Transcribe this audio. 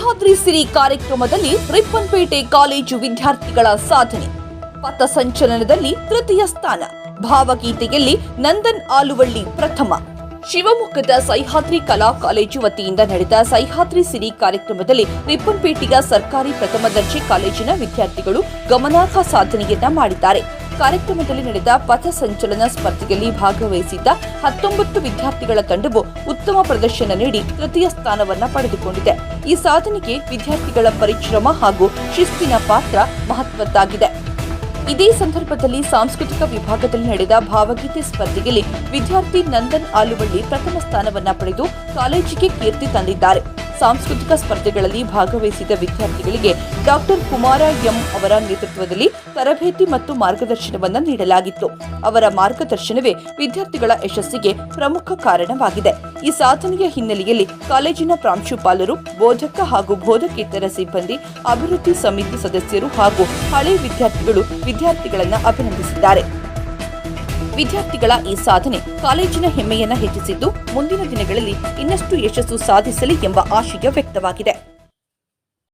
ಸಹ್ಯಾದ್ರಿ ಸಿರಿ ಕಾರ್ಯಕ್ರಮದಲ್ಲಿ ರಿಪ್ಪನ್ಪೇಟೆ ಕಾಲೇಜು ವಿದ್ಯಾರ್ಥಿಗಳ ಸಾಧನೆ. ಪಥಸಂಚಲನದಲ್ಲಿ ತೃತೀಯ ಸ್ಥಾನ. ಭಾವಗೀತೆಯಲ್ಲಿ ನಂದನ್ ಆಲುವಳ್ಳಿ ಪ್ರಥಮ. ಶಿವಮೊಗ್ಗದ ಸಹ್ಯಾದ್ರಿ ಕಲಾ ಕಾಲೇಜು ವತಿಯಿಂದ ನಡೆದ ಸಹ್ಯಾದ್ರಿ ಸಿರಿ ಕಾರ್ಯಕ್ರಮದಲ್ಲಿ ರಿಪ್ಪನ್ಪೇಟೆಯ ಸರ್ಕಾರಿ ಪ್ರಥಮ ದರ್ಜೆ ಕಾಲೇಜಿನ ವಿದ್ಯಾರ್ಥಿಗಳು ಗಮನಾರ್ಹ ಸಾಧನೆಯನ್ನ ಮಾಡಿದ್ದಾರೆ. ಕಾರ್ಯಕ್ರಮದಲ್ಲಿ ನಡೆದ ಪಥಸಂಚಲನ ಸ್ಪರ್ಧೆಯಲ್ಲಿ ಭಾಗವಹಿಸಿದ್ದ 19 ವಿದ್ಯಾರ್ಥಿಗಳ ತಂಡವು ಉತ್ತಮ ಪ್ರದರ್ಶನ ನೀಡಿ ತೃತೀಯ ಸ್ಥಾನವನ್ನ ಪಡೆದುಕೊಂಡಿದೆ. ಈ ಸಾಧನೆಗೆ ವಿದ್ಯಾರ್ಥಿಗಳ ಪರಿಶ್ರಮ ಹಾಗೂ ಶಿಸ್ತಿನ ಪಾತ್ರ ಮಹತ್ವದ್ದಾಗಿದೆ. ಇದೇ ಸಂದರ್ಭದಲ್ಲಿ ಸಾಂಸ್ಕೃತಿಕ ವಿಭಾಗದಲ್ಲಿ ನಡೆದ ಭಾವಗೀತೆ ಸ್ಪರ್ಧೆಯಲ್ಲಿ ವಿದ್ಯಾರ್ಥಿ ನಂದನ್ ಆಲುವಳ್ಳಿ ಪ್ರಥಮ ಸ್ಥಾನವನ್ನ ಪಡೆದು ಕಾಲೇಜಿಗೆ ಕೀರ್ತಿ ತಂದಿದ್ದಾರೆ. ಸಾಂಸ್ಕೃತಿಕ ಸ್ಪರ್ಧೆಗಳಲ್ಲಿ ಭಾಗವಹಿಸಿದ ವಿದ್ಯಾರ್ಥಿಗಳಿಗೆ ಡಾಕ್ಟರ್ ಕುಮಾರ ಎಂ ಅವರ ನೇತೃತ್ವದಲ್ಲಿ ತರಬೇತಿ ಮತ್ತು ಮಾರ್ಗದರ್ಶನವನ್ನು ನೀಡಲಾಗಿತ್ತು. ಅವರ ಮಾರ್ಗದರ್ಶನವೇ ವಿದ್ಯಾರ್ಥಿಗಳ ಯಶಸ್ಸಿಗೆ ಪ್ರಮುಖ ಕಾರಣವಾಗಿದೆ. ಈ ಸಾಧನೆಯ ಹಿನ್ನೆಲೆಯಲ್ಲಿ ಕಾಲೇಜಿನ ಪ್ರಾಂಶುಪಾಲರು, ಬೋಧಕ ಹಾಗೂ ಬೋಧಕೇತರ ಸಿಬ್ಬಂದಿ, ಅಭಿವೃದ್ಧಿ ಸಮಿತಿ ಸದಸ್ಯರು ಹಾಗೂ ಹಳೆ ವಿದ್ಯಾರ್ಥಿಗಳು ವಿದ್ಯಾರ್ಥಿಗಳನ್ನು ಅಭಿನಂದಿಸಿದ್ದಾರೆ. ವಿದ್ಯಾರ್ಥಿಗಳ ಈ ಸಾಧನೆ ಕಾಲೇಜಿನ ಹೆಮ್ಮೆಯನ್ನ ಹೆಚ್ಚಿಸಿದ್ದು ಮುಂದಿನ ದಿನಗಳಲ್ಲಿ ಇನ್ನಷ್ಟು ಯಶಸ್ಸು ಸಾಧಿಸಲಿ ಎಂಬ ಆಶಯ ವ್ಯಕ್ತವಾಗಿದೆ.